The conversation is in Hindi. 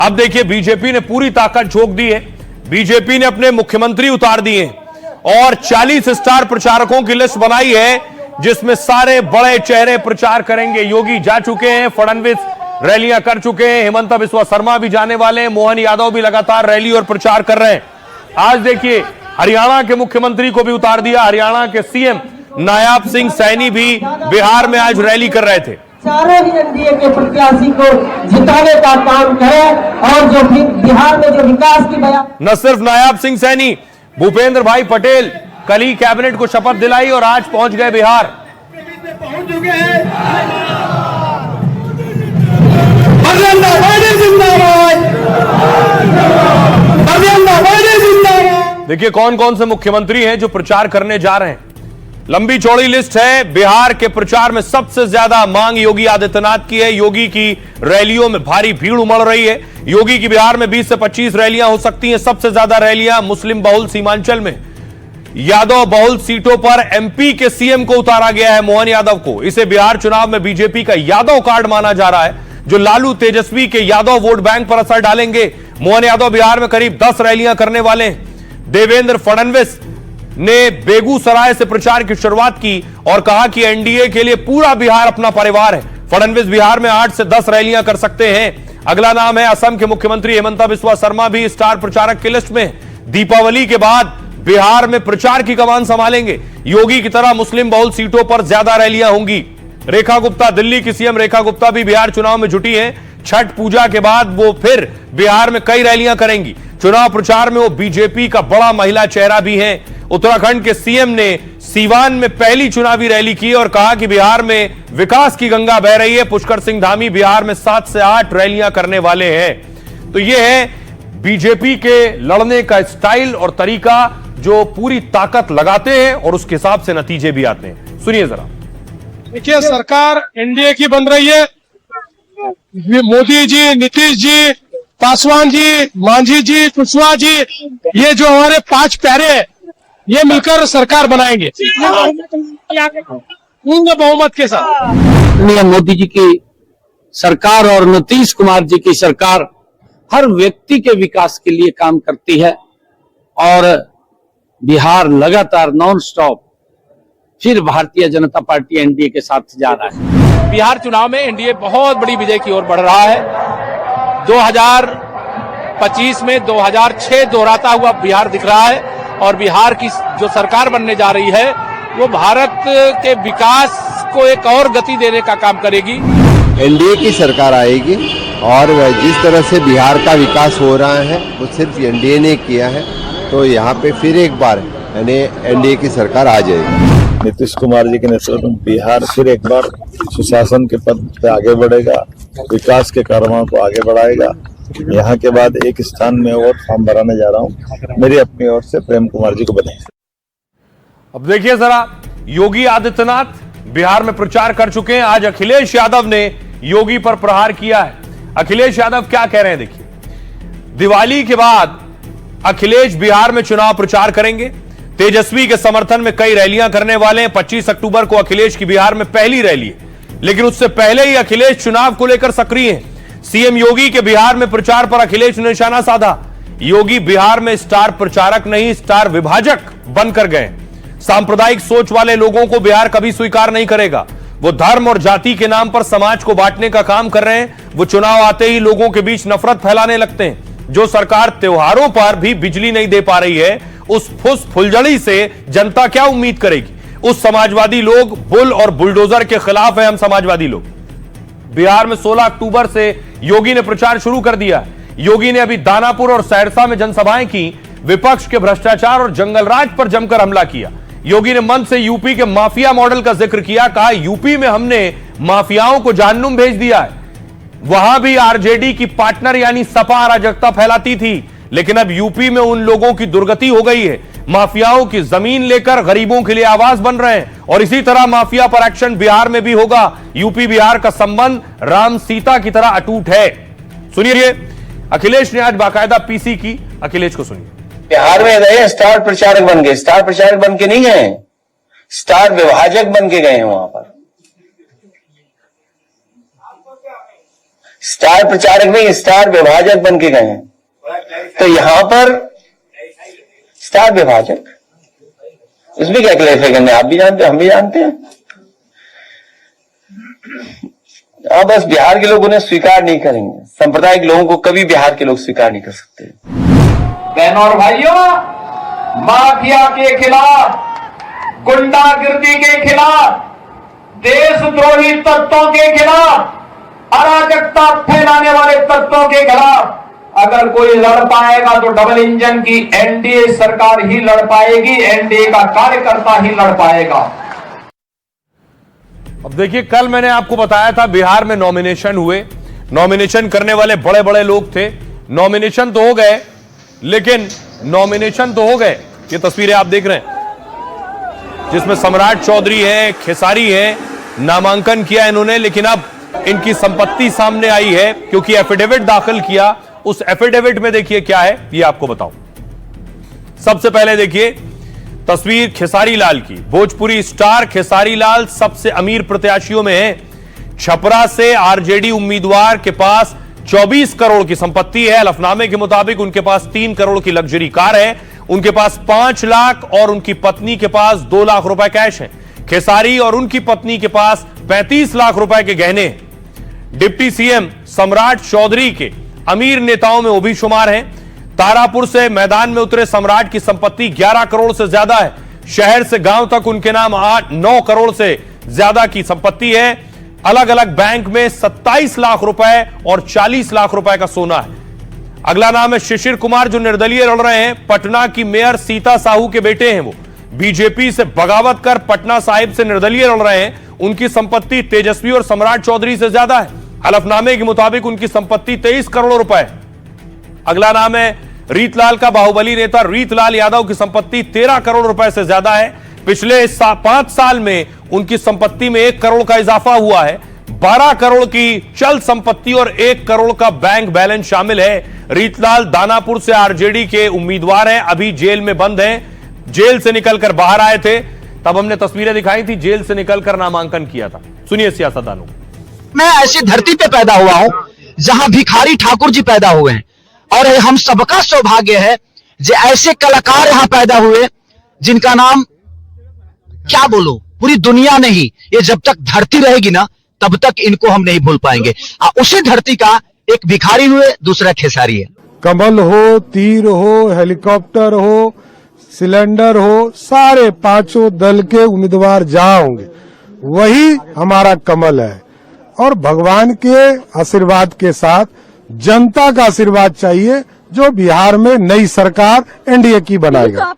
अब देखिए बीजेपी ने पूरी ताकत झोंक दी है। बीजेपी ने अपने मुख्यमंत्री उतार दिए और 40 स्टार प्रचारकों की लिस्ट बनाई है जिसमें सारे बड़े चेहरे प्रचार करेंगे। योगी जा चुके हैं, फडणवीस रैलियां कर चुके हैं, हेमंत बिस्वा शर्मा भी जाने वाले हैं, मोहन यादव भी लगातार रैली और प्रचार कर रहे हैं। आज देखिए हरियाणा के मुख्यमंत्री को भी उतार दिया। हरियाणा के सीएम नायाब सिंह सैनी भी बिहार में आज रैली कर रहे थे। चारों ही एनडीए के प्रत्याशी को जिताने का काम करें और जो बिहार में जो विकास की बयान। न सिर्फ नायाब सिंह सैनी, भूपेंद्र भाई पटेल कल ही कैबिनेट को शपथ दिलाई और आज पहुंच गए बिहार। पहुंच चुके हैं। देखिए कौन कौन से मुख्यमंत्री हैं जो प्रचार करने जा रहे हैं। लंबी चौड़ी लिस्ट है। बिहार के प्रचार में सबसे ज्यादा मांग योगी आदित्यनाथ की है। योगी की रैलियों में भारी भीड़ उमड़ रही है। योगी की बिहार में 20 से 25 रैलियां हो सकती हैं। सबसे ज्यादा रैलियां मुस्लिम बहुल सीमांचल में। यादव बहुल सीटों पर एमपी के सीएम को उतारा गया है, मोहन यादव को। इसे बिहार चुनाव में बीजेपी का यादव कार्ड माना जा रहा है, जो लालू तेजस्वी के यादव वोट बैंक पर असर डालेंगे। मोहन यादव बिहार में करीब 10 रैलियां करने वाले हैं। देवेंद्र फडणवीस ने बेगूसराय से प्रचार की शुरुआत की और कहा कि एनडीए के लिए पूरा बिहार अपना परिवार है। फडणवीस बिहार में 8 से 10 रैलियां कर सकते हैं। अगला नाम है असम के मुख्यमंत्री हेमंत बिस्वा शर्मा, भी स्टार प्रचारक की लिस्ट में। दीपावली के बाद बिहार में प्रचार की कमान संभालेंगे। योगी की तरह मुस्लिम बहुल सीटों पर ज्यादा रैलियां होंगी। रेखा गुप्ता, दिल्ली की सीएम रेखा गुप्ता भी बिहार चुनाव में जुटी हैं। छठ पूजा के बाद वो फिर बिहार में कई रैलियां करेंगी। चुनाव प्रचार में वो बीजेपी का बड़ा महिला चेहरा भी है। उत्तराखंड के सीएम ने सीवान में पहली चुनावी रैली की और कहा कि बिहार में विकास की गंगा बह रही है। पुष्कर सिंह धामी बिहार में 7 से 8 रैलियां करने वाले हैं। तो ये है बीजेपी के लड़ने का स्टाइल और तरीका, जो पूरी ताकत लगाते हैं और उसके हिसाब से नतीजे भी आते हैं। सुनिए जरा। देखिए सरकार एनडीए की बन रही है। मोदी जी, नीतीश जी, पासवान जी, मांझी जी, कुशवाहा जी, ये जो हमारे 5 प्यारे हैं, ये मिलकर सरकार बनाएंगे पूर्ण बहुमत के साथ। मोदी जी की सरकार और नीतीश कुमार जी की सरकार हर व्यक्ति के विकास के लिए काम करती है और बिहार लगातार नॉन स्टॉप फिर भारतीय जनता पार्टी एनडीए के साथ जा रहा है। बिहार चुनाव में एनडीए बहुत बड़ी विजय की ओर बढ़ रहा है। 2025 में 2006 दोहराता हुआ बिहार दिख रहा है और बिहार की जो सरकार बनने जा रही है वो भारत के विकास को एक और गति देने का काम करेगी। एनडीए की सरकार आएगी और जिस तरह से बिहार का विकास हो रहा है वो सिर्फ एनडीए ने किया है, तो यहाँ पे फिर एक बार एनडीए की सरकार आ जाएगी। नीतीश कुमार जी के नेतृत्व में बिहार फिर एक बार सुशासन के पद पे आगे बढ़ेगा, विकास के कार्यों को आगे बढ़ाएगा। यहाँ के बाद एक स्थान में और फॉर्म भराने जा रहा हूँ, मेरी अपनी ओर से प्रेम कुमार जी को बधाई। अब देखिए जरा, योगी आदित्यनाथ बिहार में प्रचार कर चुके हैं। आज अखिलेश यादव ने योगी पर प्रहार किया है। अखिलेश यादव क्या कह रहे हैं देखिए। दिवाली के बाद अखिलेश बिहार में चुनाव प्रचार करेंगे। तेजस्वी के समर्थन में कई रैलियां करने वाले हैं। 25 अक्टूबर को अखिलेश की बिहार में पहली रैली है, लेकिन उससे पहले ही अखिलेश चुनाव को लेकर सक्रिय हैं। सीएम योगी के बिहार में प्रचार पर अखिलेश ने निशाना साधा। योगी बिहार में स्टार प्रचारक नहीं, स्टार विभाजक बनकर गए। सांप्रदायिक सोच वाले लोगों को बिहार कभी स्वीकार नहीं करेगा। वो धर्म और जाति के नाम पर समाज को बांटने का काम कर रहे हैं। वो चुनाव आते ही लोगों के बीच नफरत फैलाने लगते हैं। जो सरकार त्योहारों पर भी बिजली नहीं दे पा रही है, उस फुस फुलझड़ी से जनता क्या उम्मीद करेगी। उस समाजवादी लोग बुल और बुलडोजर के खिलाफ है। हम समाजवादी लोग बिहार में 16 अक्टूबर से योगी ने प्रचार शुरू कर दिया। योगी ने अभी दानापुर और सहरसा में जनसभाएं की। विपक्ष के भ्रष्टाचार और जंगलराज पर जमकर हमला किया। योगी ने मंच से यूपी के माफिया मॉडल का जिक्र किया। कहा यूपी में हमने माफियाओं को जहन्नुम भेज दिया है। वहां भी आरजेडी की पार्टनर यानी सपा अराजकता फैलाती थी, लेकिन अब यूपी में उन लोगों की दुर्गति हो गई है। माफियाओं की जमीन लेकर गरीबों के लिए आवाज बन रहे हैं और इसी तरह माफिया पर एक्शन बिहार में भी होगा। यूपी बिहार का संबंध राम सीता की तरह अटूट है। सुनिए, अखिलेश ने आज बाकायदा पीसी की। अखिलेश को सुनिए। बिहार में रहे स्टार प्रचारक बन गए। स्टार प्रचारक बन के नहीं गए, स्टार विभाजक बन के गए हैं। वहां पर स्टार प्रचारक नहीं, स्टार विभाजक बन के गए हैं। तो यहां पर स्टार विभाजक, इसमें क्या क्लेरिफाई करना है? आप भी जानते हैं, हम भी जानते हैं। अब बस बिहार के लोग उन्हें स्वीकार नहीं करेंगे। सांप्रदायिक लोगों को कभी बिहार के लोग स्वीकार नहीं कर सकते। बहनों और भाइयों, माफिया के खिलाफ, गुंडागिर्दी के खिलाफ, देशद्रोही तत्वों के खिलाफ, अराजकता फैलाने वाले तत्वों के खिलाफ अगर कोई लड़ पाएगा तो डबल इंजन की एनडीए सरकार ही लड़ पाएगी, एनडीए का कार्यकर्ता ही लड़ पाएगा। अब देखिए, कल मैंने आपको बताया था बिहार में नॉमिनेशन हुए, नॉमिनेशन करने वाले बड़े बड़े लोग थे। नॉमिनेशन तो हो गए, लेकिन नॉमिनेशन तो हो गए, ये तस्वीरें आप देख रहे हैं जिसमें सम्राट चौधरी है, खेसारी है, नामांकन किया इन्होंने, लेकिन अब इनकी संपत्ति सामने आई है क्योंकि एफिडेविट दाखिल किया। उस एफिडेविट में देखिए क्या है, ये आपको बताऊं। सबसे पहले देखिए तस्वीर खेसारी लाल की। भोजपुरी स्टार खेसारी लाल सबसे अमीर प्रत्याशियों में है। छपरा से आरजेडी उम्मीदवार के पास 24 करोड़ की संपत्ति है। हलफनामे के मुताबिक उनके पास 3 करोड़ की लग्जरी कार है, उनके पास 5 लाख और उनकी पत्नी के पास 2 लाख रुपए कैश है। खेसारी और उनकी पत्नी के पास 35 लाख रुपए के गहने हैं। डिप्टी सीएम सम्राट चौधरी के अमीर नेताओं में वो भी शुमार हैं। तारापुर से मैदान में उतरे सम्राट की संपत्ति 11 करोड़ से ज्यादा है। शहर से गांव तक उनके नाम 8-9 करोड़ से ज्यादा की संपत्ति है। अलग अलग बैंक में 27 लाख रुपए और 40 लाख रुपए का सोना है। अगला नाम है शिशिर कुमार, जो निर्दलीय लड़ रहे हैं। पटना की मेयर सीता साहू के बेटे हैं। वो बीजेपी से बगावत कर पटना साहिब से निर्दलीय लड़ रहे हैं। उनकी संपत्ति तेजस्वी और सम्राट चौधरी से ज्यादा है। हलफनामे के मुताबिक उनकी संपत्ति 23 करोड़ रुपए है। अगला नाम है रीतलाल का। बाहुबली नेता रीतलाल यादव की संपत्ति 13 करोड़ रुपए से ज्यादा है। पिछले 5 साल में उनकी संपत्ति में 1 करोड़ का इजाफा हुआ है। 12 करोड़ की चल संपत्ति और 1 करोड़ का बैंक बैलेंस शामिल है। रीतलाल दानापुर से आरजेडी के उम्मीदवार हैं, अभी जेल में बंद हैं। जेल से निकलकर बाहर आए थे, तब हमने तस्वीरें दिखाई थी, जेल से निकलकर नामांकन किया था। सुनिए सियासतदानों। मैं ऐसी धरती पे पैदा हुआ हूं जहां भिखारी ठाकुर जी पैदा हुए हैं, और हम सबका सौभाग्य है जो ऐसे कलाकार यहां पैदा हुए जिनका नाम क्या बोलो, पूरी दुनिया नहीं, ये जब तक धरती रहेगी ना तब तक इनको हम नहीं भूल पाएंगे। उसी धरती का एक भिखारी हुए, दूसरा खेसारी है। कमल हो, तीर हो, हेलीकॉप्टर हो, सिलेंडर हो, सारे 5 दल के उम्मीदवार जहां होंगे वही हमारा कमल है। और भगवान के आशीर्वाद के साथ जनता का आशीर्वाद चाहिए, जो बिहार में नई सरकार एनडीए की बनाएगा।